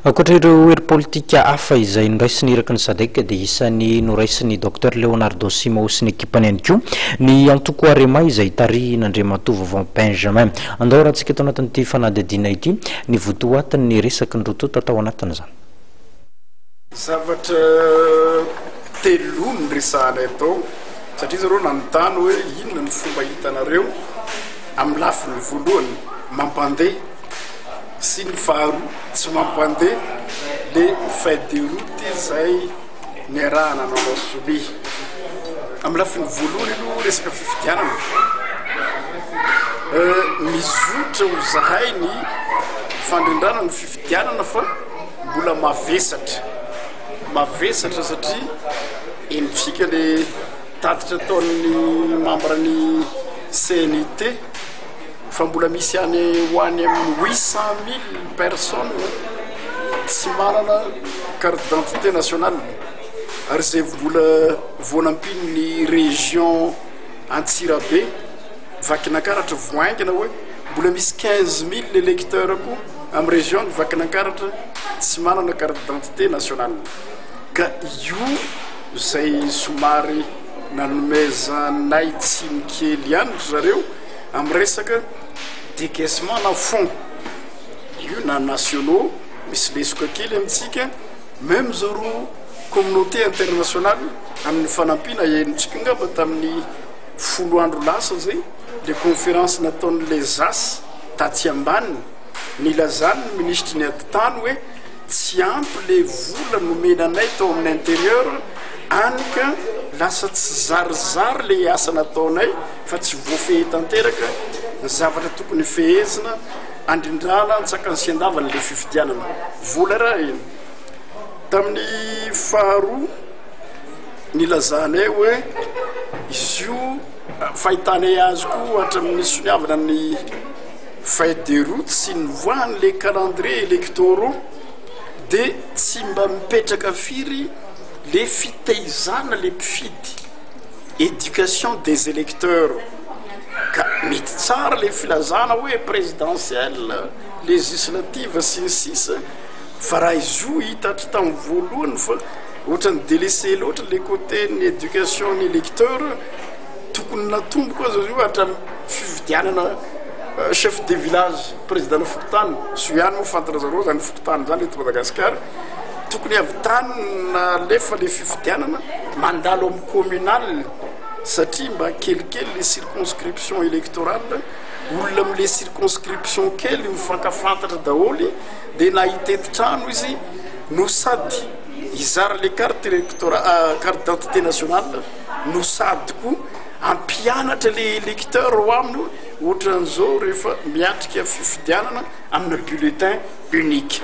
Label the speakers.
Speaker 1: Akoatra ireo hery politika hafa izay noraisiny iraky ny SADC dia isany noraisiny Dr Leonardo Simão sy ny ekipany ihany koa ny antoko Arema izay tarihinaN'Andriamatoa Vavao Benjamin. Andao raha antsika tao anatin'ity fanadihadiana ity ny votoatin'ny resaky ny rototo atao anatin'izany.
Speaker 2: Zavatra telo ny resahanay atao satria zareo nanontany hoe inona ny fomba hitanareo amin'ny lafiny voalohany mampandeha sy ny faharoa tsy mampandeha le feuille de route izay niarahana nanao sobe amin'ny lafiny voalohany aloha resaka fifidianana mizotra ho zahay ny fandrindrana ny fifidianana fa mbola mavesatra satria endrika le tatitra ataon'ny membre-ny CNIT fa mbola misy any ho any amin'ny 800 000 personnes tsy manana carte d'identité nationale ary zay mbola voanampin'ny région Antsirabe vakinankaratra voaingana hoe mbola misy 15 000 électeurs ko amin'ny région vakinankaratra tsy manana carte d'identité nationale ka io zay somary nanomezanay tsy mikely ihany zareo amin'ny resaka décaissement na fond io na nationaux misy lesoka kely amintsika même zaro communauté internationale amin'ny fanampiana enitsika ngamba tamin'ny 10 andro lasa zay le conférence nataon'ny les as taty ambany nilazany ny ministre ny atitany hoe tsy ampy le vola nomenanay tao amin'ny intérieur anika lasa tsy zarizary le asa nataonay fa tsy voafehy tanteraka ny zavatra tokony fehezina andrindrana tsaka ny siandavana le fifidianana vola raha iny tamin'ny faharoa nilazanay hoe izy io fahitanay azy koa hatramin'ny soniavana ny feuille de route sy ny voany le calendrier électoraux de tsy mba mipetraka firy le fitaizana le mpifidy éducation des électeurs ka mety tsara le filazana hoe présidentielle législative sy ny sisa fa raha izy io hitatra tamin'ny voalohany fa ohatra ny délaissé loatra le côté ny éducation ny électeur tokony natombo koa zao io hatramin'ny fifidianana chef de village président ny fokotany soiany moa fantana zareo zany fokotany zany eto Madagasikara tokony avy tany na lefa le fifidianana mandalo amin'ny communal satria mba kelikely les circonscriptions électorales olona am'le circonscription kely mifankafantatra daholy de na hitetitrano izy no sady izara le carte électorale carte d'identité nationale no sady koa ampianatra le électeur ho aminy ohatran'izao rehefa miatrika fifidianana amina bulletin unique